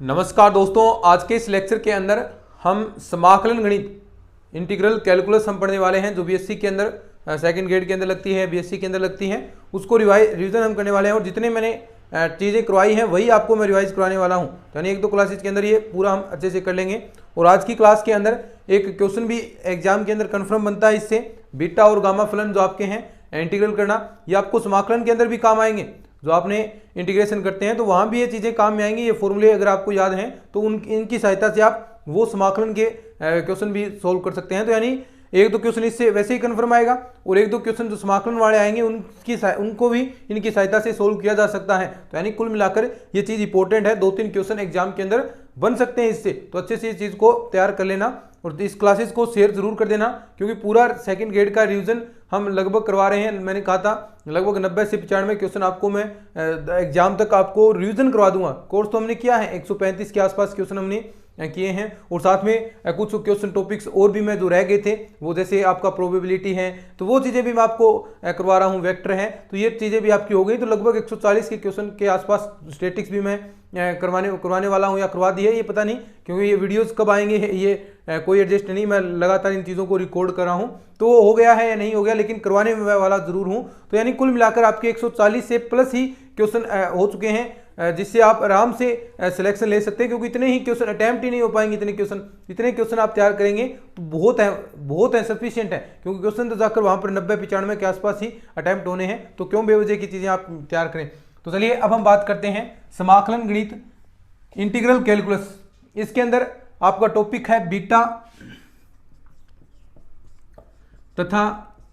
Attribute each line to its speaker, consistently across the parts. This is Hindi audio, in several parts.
Speaker 1: नमस्कार दोस्तों, आज के इस लेक्चर के अंदर हम समाकलन गणित इंटीग्रल कैलकुलस हम पढ़ने वाले हैं, जो बीएससी के अंदर सेकंड ग्रेड के अंदर लगती है, बीएससी के अंदर लगती हैं। उसको रिवीजन हम करने वाले हैं और जितने मैंने चीज़ें करवाई हैं वही आपको मैं रिवाइज कराने वाला हूं। तो यानी एक दो क्लासेज के अंदर ये पूरा हम अच्छे से कर लेंगे। और आज की क्लास के अंदर एक क्वेश्चन भी एग्जाम के अंदर कन्फर्म बनता है, इससे बीटा और गामा फलन जो आपके हैं इंटीग्रल करना, ये आपको समाकलन के अंदर भी काम आएंगे। जो आपने इंटीग्रेशन करते हैं तो वहाँ भी ये चीज़ें काम में आएंगी। ये फॉर्मूले अगर आपको याद हैं तो इनकी सहायता से आप वो समाकलन के क्वेश्चन भी सोल्व कर सकते हैं। तो यानी एक दो क्वेश्चन इससे वैसे ही कन्फर्म आएगा और एक दो क्वेश्चन जो समाकलन वाले आएंगे उनको भी इनकी सहायता से सोल्व किया जा सकता है। तो यानी कुल मिलाकर ये चीज़ इंपॉर्टेंट है, 2-3 क्वेश्चन एग्जाम के अंदर बन सकते हैं इससे। तो अच्छे से इस चीज़ को तैयार कर लेना और इस क्लासेस को शेयर जरूर कर देना, क्योंकि पूरा सेकंड ग्रेड का रिवीजन हम लगभग करवा रहे हैं। मैंने कहा था लगभग 90 से 95 क्वेश्चन आपको मैं एग्जाम तक आपको रिवीजन करवा दूंगा। कोर्स तो हमने किया है, 135 के आसपास क्वेश्चन हमने किए हैं और साथ में कुछ क्वेश्चन टॉपिक्स और भी मैं जो रह गए थे, वो जैसे आपका प्रोबेबिलिटी है, तो वो चीज़ें भी मैं आपको करवा रहा हूँ, वेक्टर है, तो ये चीज़ें भी आपकी हो गई। तो लगभग 140 के क्वेश्चन के आसपास स्टैटिक्स भी मैं करवाने वाला हूँ या करवा दी है, ये पता नहीं, क्योंकि ये वीडियोस कब आएंगे ये कोई एडजस्ट नहीं, मैं लगातार इन चीज़ों को रिकॉर्ड कर रहा हूँ, तो वो हो गया है या नहीं हो गया, लेकिन करवाने वाला जरूर हूँ। तो यानी कुल मिलाकर आपके 140 से प्लस ही क्वेश्चन हो चुके हैं, जिससे आप आराम से सिलेक्शन ले सकते हैं, क्योंकि इतने ही क्वेश्चन अटैम्प्ट ही नहीं हो पाएंगे। इतने क्वेश्चन आप तैयार करेंगे तो बहुत है, सफिशिएंट है, क्योंकि क्वेश्चन तो जाकर वहाँ पर 90-95 के आसपास ही अटैम्प्ट होने हैं। तो क्यों बेवजह की चीज़ें आप तैयार करें। तो चलिए अब हम बात करते हैं समाकलन गणित इंटीग्रल कैलकुलस। इसके अंदर आपका टॉपिक है बीटा तथा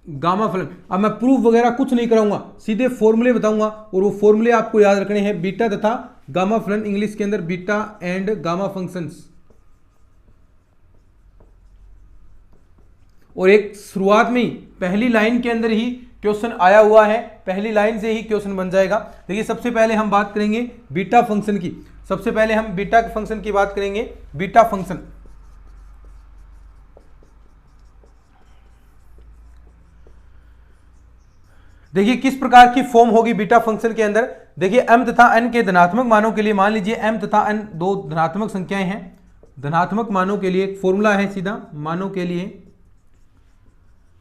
Speaker 1: गामा फलन। अब मैं प्रूफ वगैरह कुछ नहीं कराऊंगा, सीधे फॉर्मूले बताऊंगा और वो फॉर्मूले आपको याद रखने हैं। बीटा तथा गामा फलन, इंग्लिश के अंदर बीटा एंड गामा फंक्शंस। और एक शुरुआत में ही पहली लाइन के अंदर ही क्वेश्चन आया हुआ है, पहली लाइन से ही क्वेश्चन बन जाएगा। देखिए सबसे पहले हम बात करेंगे बीटा फंक्शन की। सबसे पहले हम बीटा फंक्शन की बात करेंगे। बीटा फंक्शन, देखिए किस प्रकार की फॉर्म होगी बीटा फंक्शन के अंदर। देखिए m तथा n के धनात्मक मानों के लिए, मान लीजिए m तथा n दो धनात्मक संख्याएं हैं, धनात्मक मानों के लिए एक फॉर्मूला है सीधा, मानों के लिए,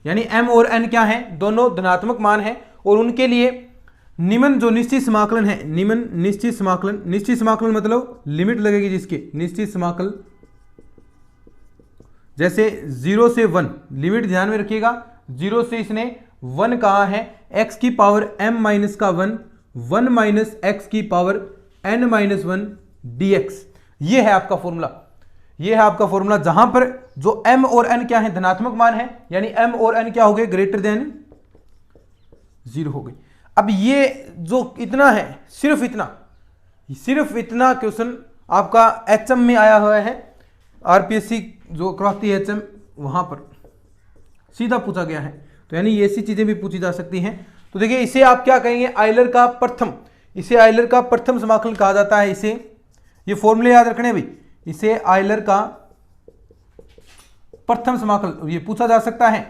Speaker 1: यानी m और n क्या है, दोनों धनात्मक मान है, और उनके लिए निम्न जो निश्चित समाकलन है, निम्न निश्चित समाकलन मतलब लिमिट लगेगी जिसके, निश्चित समाकल जैसे 0 से 1, लिमिट ध्यान में रखिएगा, 0 से इसने 1 कहा है, x की पावर m माइनस का 1 माइनस x की पावर n माइनस 1 dx। ये है आपका फॉर्मूला, ये है आपका फॉर्मूला, जहां पर जो m और n क्या है, धनात्मक मान है, यानी m और n क्या हो गए, ग्रेटर देन 0 हो गई। अब ये जो इतना है, सिर्फ इतना क्वेश्चन आपका HM में आया हुआ है, RPSC जो करवाती है HM, वहां पर सीधा पूछा गया है। तो यानी ऐसी चीजें भी पूछी जा सकती हैं। तो देखिए इसे आप क्या कहेंगे, आइलर का प्रथम, इसे आइलर का प्रथम समाकलन कहा जाता है। इसे, ये फॉर्मूले याद रखने भाई, इसे आइलर का प्रथम समाकलन ये पूछा जा सकता है।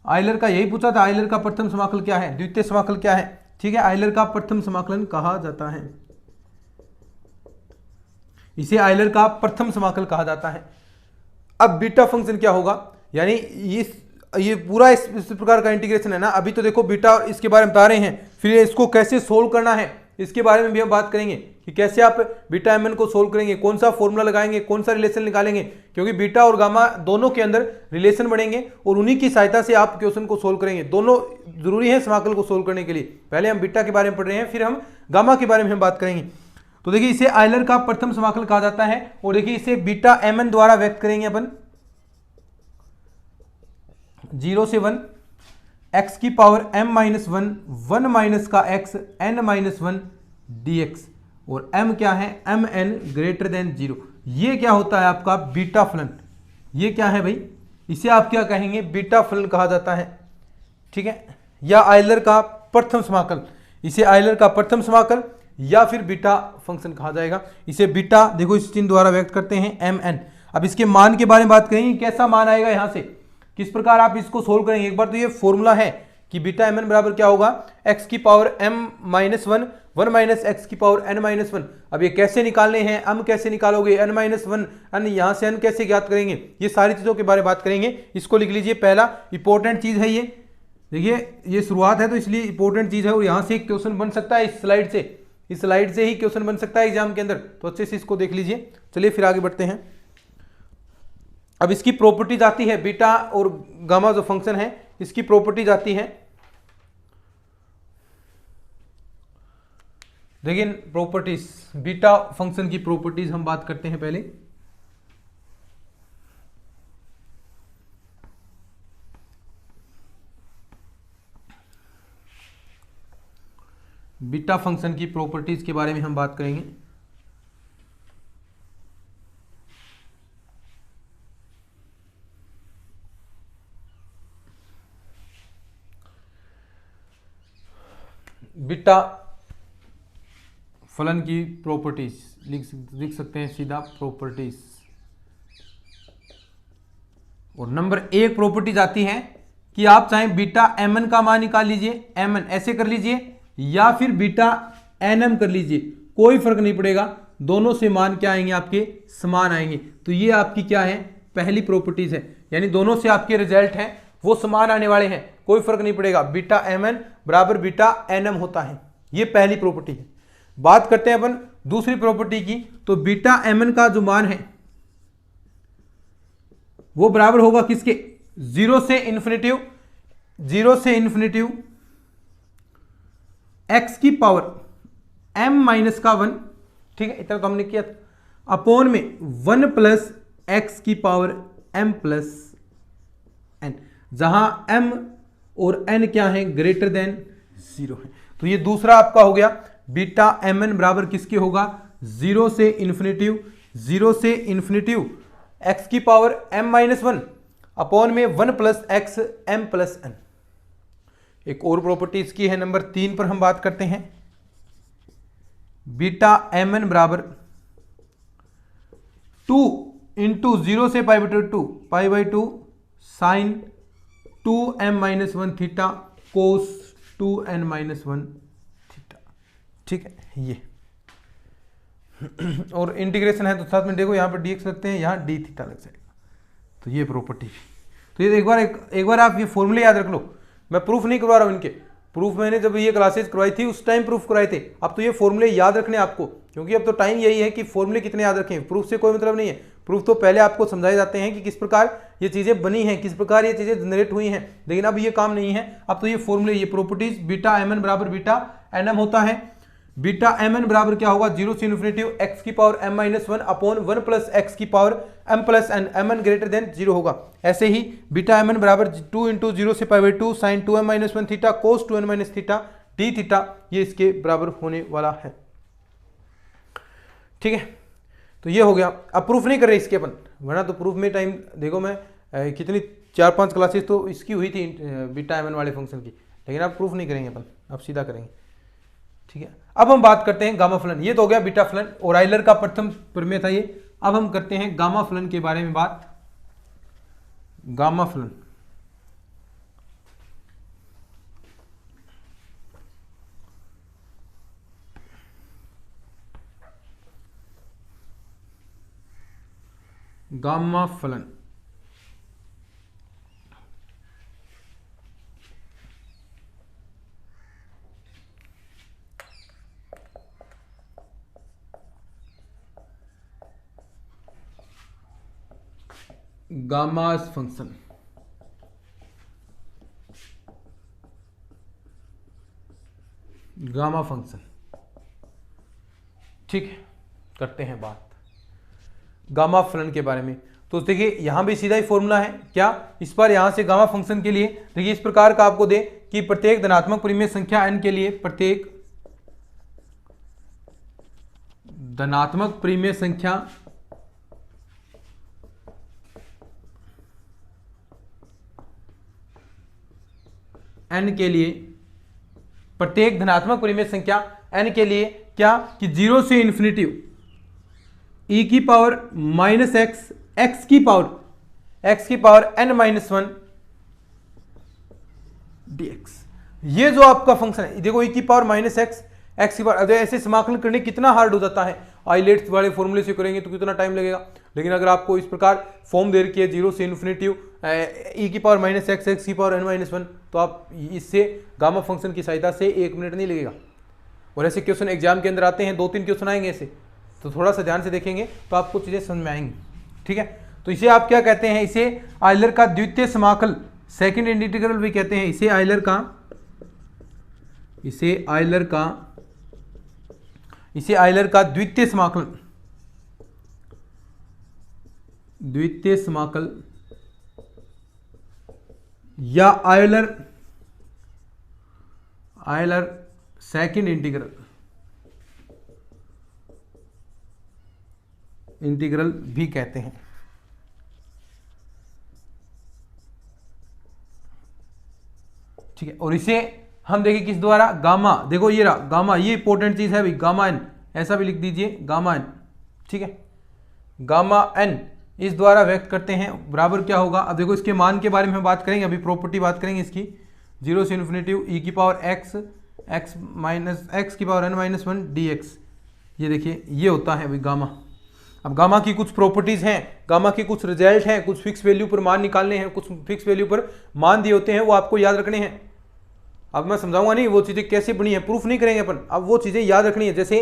Speaker 1: आइलर का यही पूछा था, आइलर का प्रथम समाकल क्या है, द्वितीय समाकल क्या है, ठीक है, आइलर का प्रथम समाकलन कहा जाता है, इसे आइलर का प्रथम समाकल कहा जाता है। अब बीटा फंक्शन क्या होगा, यानी ये पूरा इस प्रकार का इंटीग्रेशन है ना। अभी तो देखो बीटा, इसके बारे में बता रहे हैं, फिर इसको कैसे सोल्व करना है इसके बारे में भी हम बात करेंगे कि कैसे आप बीटा mn को सोल्व करेंगे, कौन सा फॉर्मूला लगाएंगे, कौन सा रिलेशन निकालेंगे, क्योंकि बीटा और गामा दोनों के अंदर रिलेशन बढ़ेंगे और उन्हीं की सहायता से आप क्वेश्चन को सोल्व करेंगे। दोनों जरूरी है समाकल को सोल्व करने के लिए। पहले हम बीटा के बारे में पढ़ रहे हैं, फिर हम गामा के बारे में हम बात करेंगे। तो देखिए इसे आइलर का प्रथम समाकल कहा जाता है, और देखिए इसे बीटा mn द्वारा व्यक्त करेंगे अपन, 0 से 1, x की पावर m माइनस 1 माइनस का x n माइनस 1 dx, और m क्या है, mn ग्रेटर देन 0। ये क्या होता है आपका बीटा फलन। ये क्या है भाई, इसे आप क्या कहेंगे, बीटा फलन कहा जाता है, ठीक है, या आइलर का प्रथम समाकल, इसे आइलर का प्रथम समाकल या फिर बीटा फंक्शन कहा जाएगा। इसे बीटा देखो इस चिन्ह द्वारा व्यक्त करते हैं mn। अब इसके मान के बारे में बात करेंगे, कैसा मान आएगा यहां से, किस प्रकार आप इसको सोल्व करेंगे। एक बार तो ये फॉर्मूला है कि बीटा mn बराबर क्या होगा, x की power m minus 1 1 minus x की पावर n माइनस वन। अब ये कैसे निकालने हैं, m कैसे निकालोगे, n माइनस वन, n यहाँ से n कैसे ज्ञात करेंगे, ये सारी चीज़ों के बारे में बात करेंगे। इसको लिख लीजिए, पहला इंपॉर्टेंट चीज़ है ये, देखिए ये शुरुआत है तो इसलिए इंपॉर्टेंट चीज़ है, और यहाँ से एक क्वेश्चन बन सकता है इस स्लाइड से ही क्वेश्चन बन सकता है एग्जाम के अंदर, तो अच्छे से इसको देख लीजिए। चलिए फिर आगे बढ़ते हैं। अब इसकी प्रॉपर्टीज आती है, बीटा और गामा जो फंक्शन है इसकी प्रॉपर्टीज आती है। देखिए प्रॉपर्टीज, बीटा फंक्शन की प्रॉपर्टीज हम बात करते हैं पहले। बीटा फंक्शन की प्रॉपर्टीज के बारे में हम बात करेंगे। बीटा फलन की प्रॉपर्टीज लिख सकते हैं सीधा प्रॉपर्टीज। और नंबर 1 प्रॉपर्टीज आती है कि आप चाहे बीटा mn का मान निकाल लीजिए, mn ऐसे कर लीजिए, या फिर बीटा nm कर लीजिए, कोई फर्क नहीं पड़ेगा, दोनों से मान क्या आएंगे, आपके समान आएंगे। तो ये आपकी क्या है, पहली प्रॉपर्टीज है, यानी दोनों से आपके रिजल्ट हैं वो समान आने वाले हैं, कोई फर्क नहीं पड़ेगा, बीटा mn बराबर बीटा nm होता है, ये पहली प्रॉपर्टी है। बात करते हैं अपन दूसरी प्रॉपर्टी की, तो बीटा mn का जो मान है वो बराबर होगा किसके, 0 से इन्फिनिटिव x की पावर m माइनस का 1, ठीक है, इतना तो हमने किया था, अपॉन में 1 प्लस एक्स की पावर m प्लस n, जहां m और n क्या है, ग्रेटर देन 0 है। तो ये दूसरा आपका हो गया, बीटा mn बराबर किसके होगा, 0 से इन्फिनिटिव x की पावर m माइनस 1 अपॉन में 1 plus x m plus n। एक और प्रॉपर्टी इसकी है, नंबर 3 पर हम बात करते हैं। बीटा mn बराबर 2 इंटू 0 से pi by two sine 2m minus 1 theta cos 2n minus 1 theta, ठीक है ये। और इंटीग्रेशन है तो साथ में देखो यहाँ पर dx लगते हैं, यहाँ d थीटा लग जाएगा, तो ये प्रॉपर्टी। तो ये एक बार आप ये फॉर्मूले याद रख लो, मैं प्रूफ नहीं करवा रहा हूँ इनके, प्रूफ मैंने जब ये क्लासेस करवाई थी उस टाइम प्रूफ कराए थे, अब तो ये फॉर्मूले याद रखने आपको, क्योंकि अब तो टाइम यही है कि फॉर्मूले कितने याद रखें, प्रूफ से कोई मतलब नहीं है। प्रूफ तो पहले आपको समझाए जाते हैं कि किस प्रकार ये चीज़ें बनी हैं, किस प्रकार ये चीज़ें जनरेट हुई हैं, लेकिन अब ये काम नहीं है, अब तो ये फॉर्मूले, ये प्रॉपर्टीज, बीटा mn बराबर बीटा nm होता है। बीटा mn बराबर क्या होगा, 0 से इन्फिनिटिव x की power m minus 1 upon 1 plus x की power m plus n, mn greater than 0 होगा। ऐसे ही बीटा mn बराबर 2 इंटू 0 से pi by two sine 2m minus 1 theta cos 2n minus theta d theta, ये इसके बराबर होने वाला है, ठीक है। तो ये हो गया। अब प्रूफ नहीं कर रहे इसके अपन, वरना तो प्रूफ में टाइम देखो, मैं कितनी 4-5 क्लासेस तो इसकी हुई थी बीटा mn वाले फंक्शन की, लेकिन अब प्रूफ नहीं करेंगे अपन, अब सीधा करेंगे, ठीक है। अब हम बात करते हैं गामा फलन, ये तो हो गया बीटा फलन, और आइलर का प्रथम प्रमेय था ये। अब हम करते हैं गामा फलन के बारे में बात। गामा फलन, गामा फलन गामास फंक्शन, गामा फंक्शन, ठीक है। करते हैं बात गामा फलन के बारे में। तो देखिए यहां भी सीधा ही फॉर्मूला है, क्या इस बार यहां से गामा फंक्शन के लिए देखिए इस प्रकार का आपको दे कि प्रत्येक धनात्मक परिमेय संख्या n के लिए, प्रत्येक धनात्मक परिमेय संख्या n के लिए, प्रत्येक धनात्मक परिमेय संख्या n के लिए क्या कि 0 से इन्फिनिटिव e की पावर माइनस एक्स, x की पावर n माइनस 1 dx, ये जो आपका फंक्शन है देखो e की पावर माइनस एक्स, एक्स की पावर, अब ऐसे समाकलन करने कितना हार्ड हो जाता है, आइलेट्स वाले फॉर्मूले से करेंगे तो कितना टाइम लगेगा। लेकिन अगर आपको इस प्रकार फॉर्म दे रखी है 0 से इन्फिनिटी e की पावर माइनस एक्स एक्स की पावर n-1, तो आप इससे गामा फंक्शन की सहायता से 1 मिनट नहीं लगेगा। और ऐसे क्वेश्चन एग्जाम के अंदर आते हैं, 2-3 क्वेश्चन आएंगे ऐसे, तो थोड़ा सा ध्यान से देखेंगे तो आपको चीज़ें समझ में आएंगी। ठीक है, तो इसे आप क्या कहते हैं, इसे आयलर का द्वितीय समाकल, सेकंड इंटीग्रल भी कहते हैं। इसे आयलर का द्वितीय समाकल या आयलर सेकंड इंटीग्रल भी कहते हैं। ठीक है, और इसे हम देखें किस द्वारा, गामा, देखो ये रहा गामा, ये इंपॉर्टेंट चीज है भाई, गामा एन, ऐसा भी लिख दीजिए गामा एन। ठीक है, गामा एन इस द्वारा व्यक्त करते हैं, बराबर क्या होगा, अब देखो इसके मान के बारे में हम बात करेंगे, अभी प्रॉपर्टी बात करेंगे इसकी, 0 से इन्फिनिटी e की पावर x माइनस एक्स की पावर n-1 dx, ये देखिए ये होता है भाई गामा। अब गामा की कुछ प्रॉपर्टीज हैं, गामा की कुछ रिजल्ट हैं, कुछ फिक्स वैल्यू पर मान निकालने हैं, कुछ फिक्स वैल्यू पर मान दिए होते हैं, वो आपको याद रखने हैं। अब मैं समझाऊंगा नहीं वो चीज़ें कैसे बनी है, प्रूफ नहीं करेंगे अपन, अब वो चीज़ें याद रखनी है। जैसे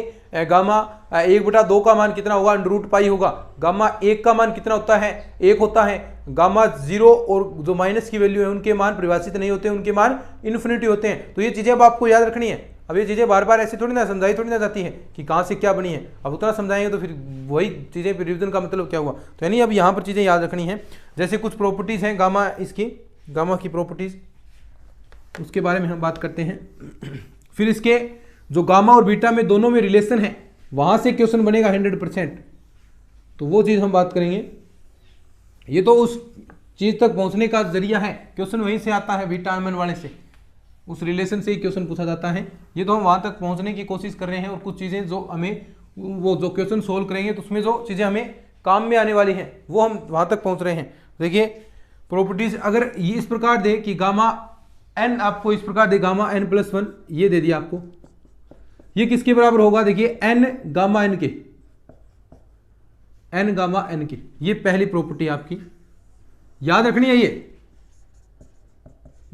Speaker 1: गामा 1/2 का मान कितना होगा, √π होगा। गामा 1 का मान कितना होता है, 1 होता है। गामा 0 और जो माइनस की वैल्यू है उनके मान परिभाषित नहीं होते, उनके मान इन्फिनिटी होते हैं। तो ये चीज़ें अब आपको याद रखनी है। अब ये चीज़ें बार बार ऐसे थोड़ी ना समझाई थोड़ी ना जाती है कि कहाँ से क्या बनी है, अब उतना समझाएंगे तो फिर वही चीज़ें रिविजन का मतलब क्या हुआ। तो यानी अब यहाँ पर चीज़ें याद रखनी है। जैसे कुछ प्रॉपर्टीज़ हैं गामा, इसकी गामा की प्रॉपर्टीज़, उसके बारे में हम बात करते हैं। फिर इसके जो गामा और बीटा में दोनों में रिलेशन है, वहां से क्वेश्चन बनेगा 100%, तो वो चीज़ हम बात करेंगे। ये तो उस चीज़ तक पहुंचने का जरिया है, क्वेश्चन वहीं से आता है, बीटा एम एन वाले से, उस रिलेशन से ही क्वेश्चन पूछा जाता है। ये तो हम वहां तक पहुंचने की कोशिश कर रहे हैं, और कुछ चीज़ें जो हमें वो जो क्वेश्चन सोल्व करेंगे तो उसमें जो चीज़ें हमें काम में आने वाली हैं वो हम वहां तक पहुंच रहे हैं। देखिए प्रॉपर्टीज अगर ये इस प्रकार दे कि गामा एन, आपको इस प्रकार दे गामा n+1, ये दे दिया आपको, ये किसके बराबर होगा, देखिए n गामा n के, n गामा n के, ये पहली प्रॉपर्टी आपकी याद रखनी है, ये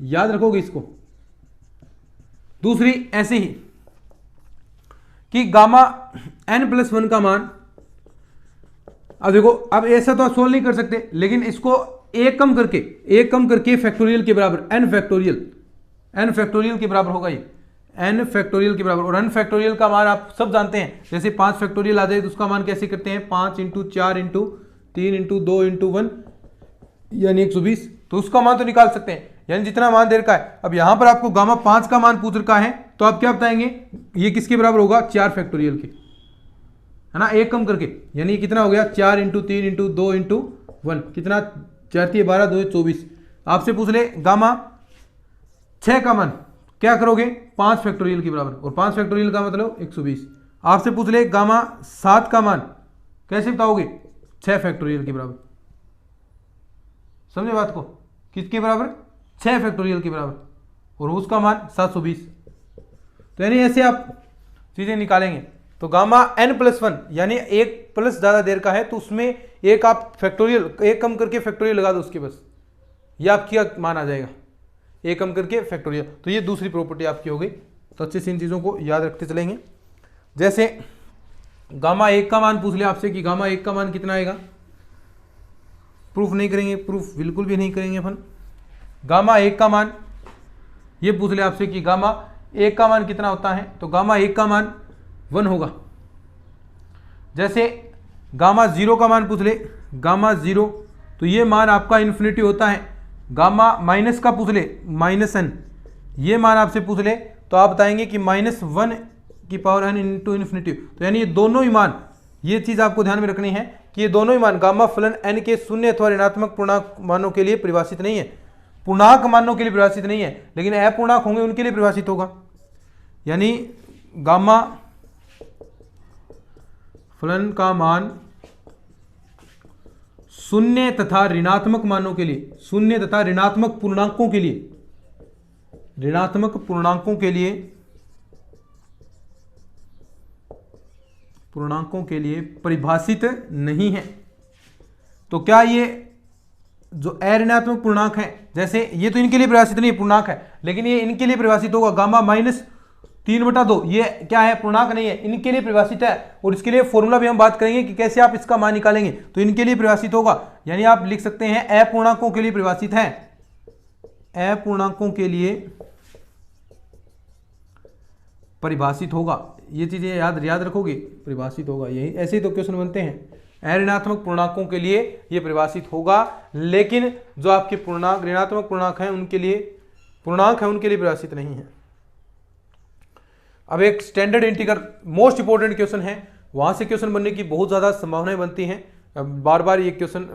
Speaker 1: याद रखोगे इसको। दूसरी ऐसे ही कि गामा n+1 का मान, अब देखो अब ऐसा तो आप सोल्व नहीं कर सकते, लेकिन इसको एक कम करके फैक्टोरियल के बराबर n फैक्टोरियल के बराबर होगा, ये n फैक्टोरियल के बराबर। और n फैक्टोरियल का मान आप सब जानते हैं, जैसे 5 फैक्टोरियल आ जाए तो उसका मान कैसे करते हैं, 5 × 4 × 3 × 2 × 1 यानी 120, तो उसका मान तो निकाल सकते हैं, यानी जितना मान दे रखा है। अब यहां पर आपको गामा 5 का मान पूछ रखा है, तो आप क्या बताएंगे, ये किसके बराबर होगा, 4 फैक्टोरियल के, है ना, एक कम करके, यानी कितना हो गया, 4 × 3 × 2 × 1, कितना, 4 × 12 2 24। आपसे पूछ ले गामा 6 का मान, क्या करोगे, 5 फैक्टोरियल के बराबर, और 5 फैक्टोरियल का मतलब 120। आपसे पूछ ले गामा 7 का मान, कैसे बताओगे, 6 फैक्टोरियल के बराबर। समझे बात को, किसके बराबर, 6 फैक्टोरियल के बराबर, और उसका मान 720। तो यानी ऐसे आप चीजें निकालेंगे। तो गामा n+1 यानी एक प्लस ज्यादा देर का है, तो उसमें एक आप फैक्टोरियल, एक कम करके फैक्टोरियल लगा दो उसके, बस ये आपकी मान आ जाएगा, एक कम करके फैक्टोरियल। तो ये दूसरी प्रॉपर्टी आपकी हो गई। तो अच्छे से इन चीज़ों को याद रखते चलेंगे। जैसे गामा 1 का मान पूछ ले आपसे कि गामा 1 का मान कितना आएगा, प्रूफ नहीं करेंगे, प्रूफ बिल्कुल भी नहीं करेंगे अपन। गामा 1 का मान ये पूछ ले आपसे कि गामा 1 का मान कितना होता है, तो गामा 1 का मान 1 होगा। जैसे गामा 0 का मान पूछ ले, गामा 0, तो ये मान आपका इन्फिनिटी होता है। गामा माइनस का पूछ ले, -n, ये मान आपसे पूछ ले, तो आप बताएंगे कि -1 की पावर n इंटू इन्फिनिटी। तो यानी ये दोनों ही मान, ये चीज़ आपको ध्यान में रखनी है कि ये दोनों ही मान गामा फलन n के शून्य अथवा ऋणात्मक पूर्णांक मानों के लिए परिभाषित नहीं है, पूर्णांक मानों के लिए परिभाषित नहीं है, लेकिन अपूर्णांक होंगे उनके लिए परिभाषित होगा। यानी गामा फलन का मान शून्य तथा ऋणात्मक मानों के लिए, शून्य तथा ऋणात्मक पूर्णांकों के लिए, ऋणात्मक पूर्णांकों के लिए पूर्णांकों के लिए परिभाषित नहीं है। तो क्या ये जो अऋणात्मक पूर्णांक है, जैसे ये तो इनके लिए परिभाषित नहीं पूर्णांक है, लेकिन ये इनके लिए परिभाषित होगा, गामा माइनस 3/2 ये क्या है, पूर्णांक नहीं है, इनके लिए परिभाषित है। और इसके लिए फॉर्मूला भी हम बात करेंगे कि कैसे आप इसका मान निकालेंगे। तो इनके लिए परिभाषित होगा, यानी आप लिख सकते हैं अपूर्णांकों के लिए परिभाषित है, अपूर्णांकों के लिए परिभाषित होगा। ये चीजें याद रखोगे, परिभाषित होगा, यही ऐसे ही तो क्वेश्चन बनते हैं। ऋणात्मक पूर्णांकों के लिए ये परिभाषित होगा, लेकिन जो आपके पूर्णांक ऋणात्मक पूर्णांक हैं उनके लिए परिभाषित नहीं है। अब एक standard integral most important question है, वहां से क्वेश्चन बनने की बहुत ज्यादा संभावनाएं बनती हैं, बार बार ये क्वेश्चन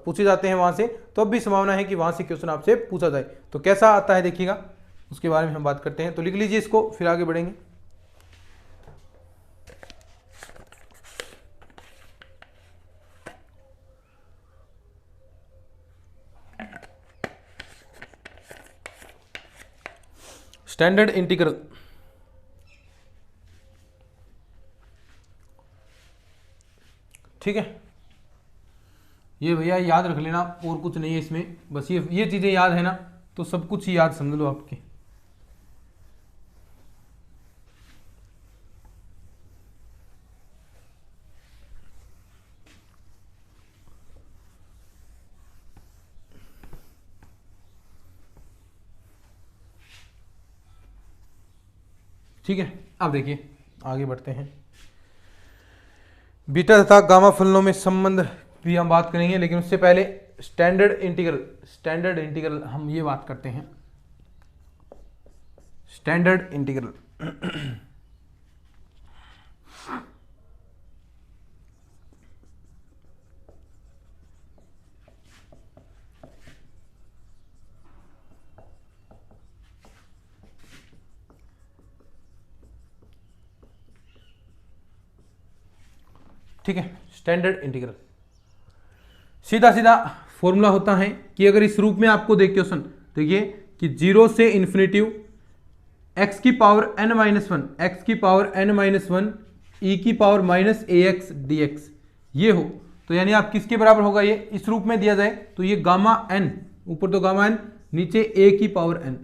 Speaker 1: पूछे जाते हैं वहां से, तो अब भी संभावना है कि वहां से क्वेश्चन आपसे पूछा जाए। तो कैसा आता है देखिएगा, उसके बारे में हम बात करते हैं। तो लिख लीजिए इसको, फिर आगे बढ़ेंगे। स्टैंडर्ड इंटीग्रल, ठीक है, ये भैया याद रख लेना, और कुछ नहीं है इसमें, बस ये चीजें याद है ना, तो सब कुछ ही याद समझ लो आपके। ठीक है, अब देखिए आगे बढ़ते हैं। बीटा तथा गामा फलनों में संबंध भी हम बात करेंगे, लेकिन उससे पहले स्टैंडर्ड इंटीग्रल हम ये बात करते हैं। स्टैंडर्ड इंटीग्रल ठीक है, स्टैंडर्ड इंटीग्रल सीधा सीधा फॉर्मूला होता है कि अगर इस रूप में आपको देख क्वेश्चन, देखिए कि 0 से इन्फिनिटी x की पावर n-1 x की पावर n-1 e की पावर माइनस ax dx ये हो, तो यानी आप किसके बराबर होगा, ये इस रूप में दिया जाए तो ये गामा n, ऊपर तो गामा n, नीचे a की पावर n,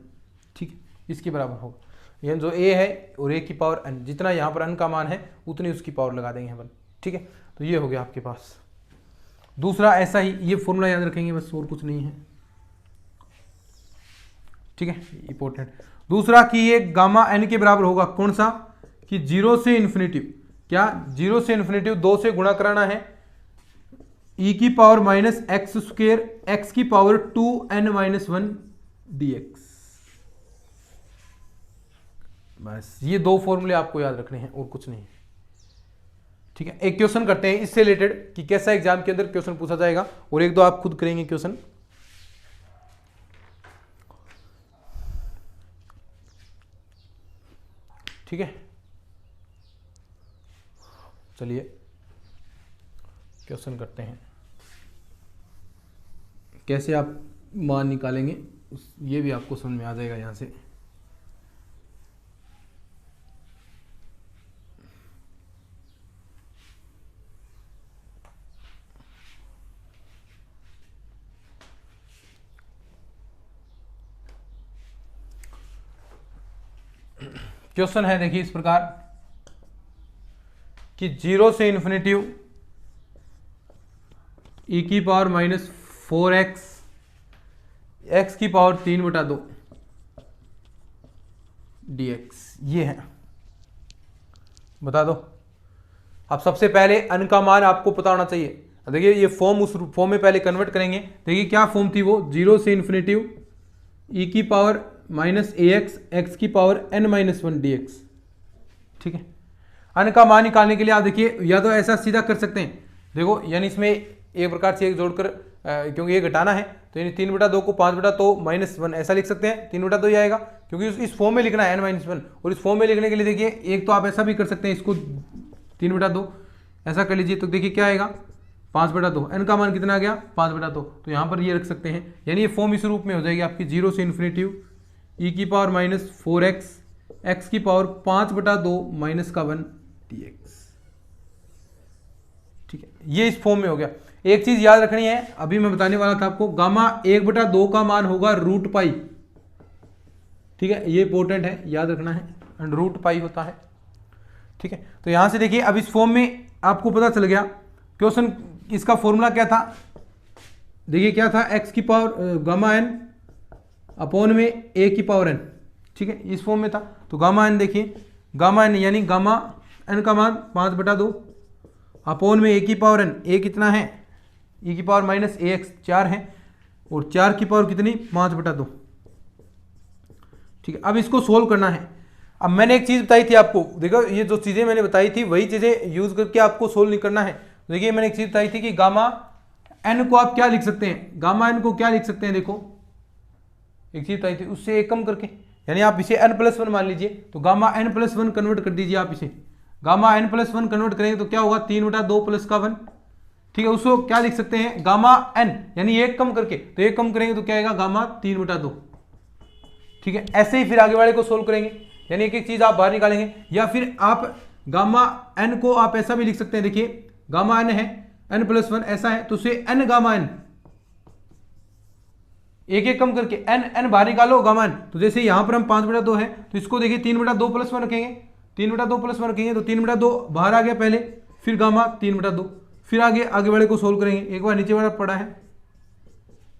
Speaker 1: ठीक है, इसके बराबर होगा। यानी जो a है और a की पावर n, जितना यहाँ पर n का मान है उतनी उसकी पावर लगा देंगे हम, ठीक है। तो ये हो गया आपके पास। दूसरा ऐसा ही, ये फॉर्मूला याद रखेंगे बस, और कुछ नहीं है, ठीक है, इंपॉर्टेंट। दूसरा कि ये गामा n के बराबर होगा, कौन सा, कि 0 से इन्फिनिटी, क्या 0 से इन्फिनिटी 2 से गुणा कराना है, e की power minus x square x की पावर 2n-1 dx। बस ये दो फॉर्मूले आपको याद रखने हैं और कुछ नहीं, ठीक है। एक क्वेश्चन करते हैं इससे रिलेटेड कि कैसा एग्जाम के अंदर क्वेश्चन पूछा जाएगा, और एक दो आप खुद करेंगे क्वेश्चन। ठीक है, चलिए क्वेश्चन करते हैं, कैसे आप मान निकालेंगे ये भी आपको समझ में आ जाएगा यहां से। क्वेश्चन है देखिए इस प्रकार कि 0 से इन्फिनिटी e की पावर माइनस 4x x की पावर 3/2 dx ये है, बता दो। अब सबसे पहले n का मान आपको पता होना चाहिए। देखिए ये फॉर्म उस फॉर्म में पहले कन्वर्ट करेंगे। देखिए क्या फॉर्म थी वो, 0 से इन्फिनिटी e की पावर माइनस ax x की पावर n-1 dx, ठीक है। n का मान निकालने के लिए आप देखिए या तो ऐसा सीधा कर सकते हैं, देखो यानी इसमें एक प्रकार से एक जोड़कर, क्योंकि ये घटाना है तो यानी 3/2 को 5/2 -1 ऐसा लिख सकते हैं, 3/2 ही आएगा क्योंकि इस फॉर्म में लिखना है n-1। और इस फॉर्म में लिखने के लिए देखिए एक तो आप ऐसा भी कर सकते हैं, इसको 3/2 ऐसा कर लीजिए, तो देखिए क्या आएगा 5/2, n का मान कितना आ गया 5/2, तो यहाँ पर ये रख सकते हैं। यानी ये फॉर्म इस रूप में हो जाएगी आपकी 0 से इन्फिनिटी e की पावर माइनस 4x x की पावर 5/2 -1 dx। ठीक है, ये इस फॉर्म में हो गया। एक चीज याद रखनी है, अभी मैं बताने वाला था आपको, गामा 1/2 का मान होगा रूट पाई। ठीक है, ये इंपॉर्टेंट है, याद रखना है, एंड रूट पाई होता है। ठीक है, तो यहां से देखिए अब इस फॉर्म में आपको पता चल गया क्वेश्चन, इसका फॉर्मूला क्या था, देखिए क्या था, एक्स की पावर गामा एन अपॉन में ए की पावर एन। ठीक है, इस फॉर्म में था। तो गामा एन देखिए, गामा एन यानी गामा एन का मान 5/2 अपॉन में ए की पावर एन, ए कितना है, e की पावर माइनस ए एक्स 4 है, और 4 की पावर कितनी, 5/2। ठीक है, अब इसको सोल्व करना है। अब मैंने एक चीज बताई थी आपको, देखो ये जो चीजें मैंने बताई थी वही चीजें यूज करके आपको सोल्व नहीं करना है। देखिए मैंने एक चीज बताई थी कि गामा एन को आप क्या लिख सकते हैं, गामा एन को क्या लिख सकते हैं, देखो एक चीज बताई थी, उससे एक कम करके, यानी आप इसे n+1 मान लीजिए, तो गामा n+1 कन्वर्ट कर दीजिए आप इसे, गामा n+1 कन्वर्ट करेंगे तो क्या होगा, 3/2 प्लस का 1। ठीक है, उसको क्या लिख सकते हैं, गामा n, यानी एक कम करके, तो एक कम करेंगे तो क्या आएगा, गामा 3/2। ठीक है, ऐसे ही फिर आगे वाले को सोल्व करेंगे, यानी एक एक चीज आप बाहर निकालेंगे। या फिर आप गामा n को आप ऐसा भी लिख सकते हैं, देखिए गामा n है n+1 ऐसा है, तो उसे n गामा n, एक एक कम करके n बाहर निकालो गामा n। तो जैसे यहां पर हम 5/2 है, तो इसको देखिए 3/2 + 1 रखेंगे, 3/2 + 1 रखेंगे तो 3/2 बाहर आ गया पहले, फिर गामा 3/2, फिर आगे वाले को सोल्व करेंगे, एक बार नीचे वाला पड़ा है।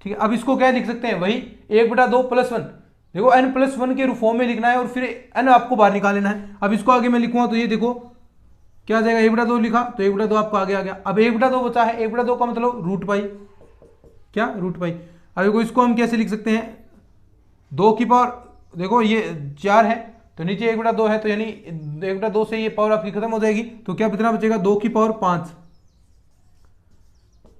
Speaker 1: ठीक है, अब इसको क्या लिख सकते हैं, वही 1/2 + 1, देखो n+1 के फॉर्म में लिखना है और फिर n आपको बाहर निकाल लेना है। अब इसको आगे मैं लिखूंगा तो ये देखो क्या आ जाएगा, 1/2 लिखा तो 1/2 आपको आगे आ गया। अब 1/2 बचा है, 1/2 का मतलब रूट पाई, क्या रूट पाई। अब देखो इसको हम कैसे लिख सकते हैं, 2 की पावर, देखो ये 4 है तो नीचे 1/2 है, तो यानी 1/2 से ये पावर आपकी खत्म हो जाएगी, तो क्या कितना बचेगा, 2 की पावर 5।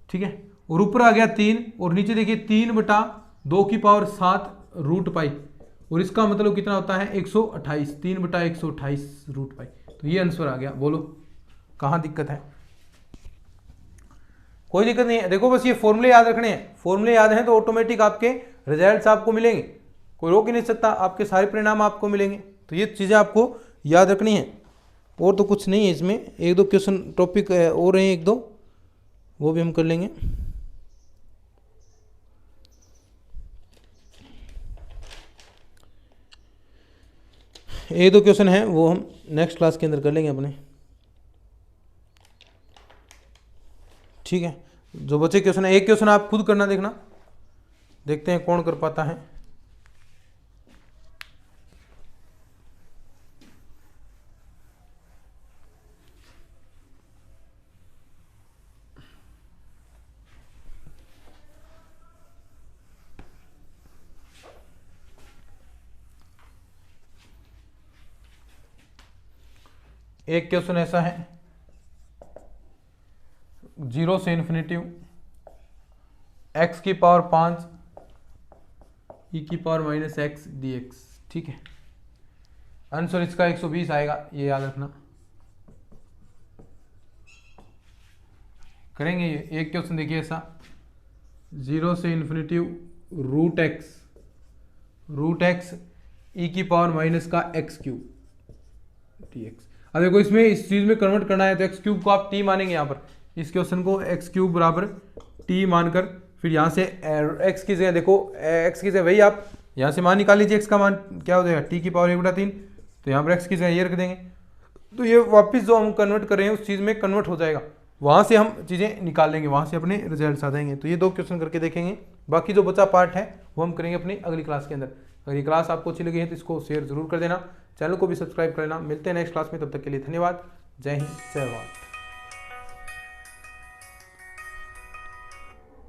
Speaker 1: ठीक है, और ऊपर आ गया 3, और नीचे देखिए 3/2 की पावर 7 रूट पाई, और इसका मतलब कितना होता है, 128, 3/128 रूट पाई। तो ये आंसर आ गया। बोलो कहाँ दिक्कत है, कोई दिक्कत नहीं है। देखो बस ये फॉर्मूले याद रखने हैं, फॉर्मूले याद हैं तो ऑटोमेटिक आपके रिजल्ट्स आपको मिलेंगे, कोई रोक ही नहीं सकता, आपके सारे परिणाम आपको मिलेंगे। तो ये चीज़ें आपको याद रखनी है, और तो कुछ नहीं है इसमें, एक दो क्वेश्चन टॉपिक और हैं, एक दो वो भी हम कर लेंगे। एक दो क्वेश्चन हैं वो हम नेक्स्ट क्लास के अंदर कर लेंगे अपने। ठीक है, जो बचे क्वेश्चन है, एक क्वेश्चन आप खुद करना, देखना, देखते हैं कौन कर पाता है। एक क्वेश्चन ऐसा है, 0 से इन्फिनिटी x की पावर 5 e की पावर -x dx। ठीक है, आंसर इसका 120 आएगा, ये याद रखना। करेंगे ये एक क्वेश्चन, देखिए ऐसा 0 से इन्फिनिटी रूट एक्स e की पावर माइनस का x³ dx। अब देखो इसमें इस चीज में कन्वर्ट करना है तो x³ को आप t मानेंगे, यहाँ पर इस क्वेश्चन को x³ बराबर t मानकर, फिर यहाँ से x की जगह देखो, x की जगह वही आप यहाँ से मान निकाल लीजिए, x का मान क्या हो जाएगा, t की पावर 1/3, तो यहाँ पर x की जगह ये रख देंगे, तो ये वापस जो हम कन्वर्ट कर रहे हैं उस चीज़ में कन्वर्ट हो जाएगा, वहाँ से हम चीज़ें निकाल लेंगे, वहाँ से अपने रिजल्ट आ जाएंगे। तो ये 2 क्वेश्चन करके देखेंगे, बाकी जो बचा पार्ट है वो हम करेंगे अपनी अगली क्लास के अंदर। अगर ये क्लास आपको अच्छी लगी है तो इसको शेयर जरूर कर देना, चैनल को भी सब्सक्राइब कर लेना। मिलते हैं नेक्स्ट क्लास में, तब तक के लिए धन्यवाद। जय हिंद, जय भारत।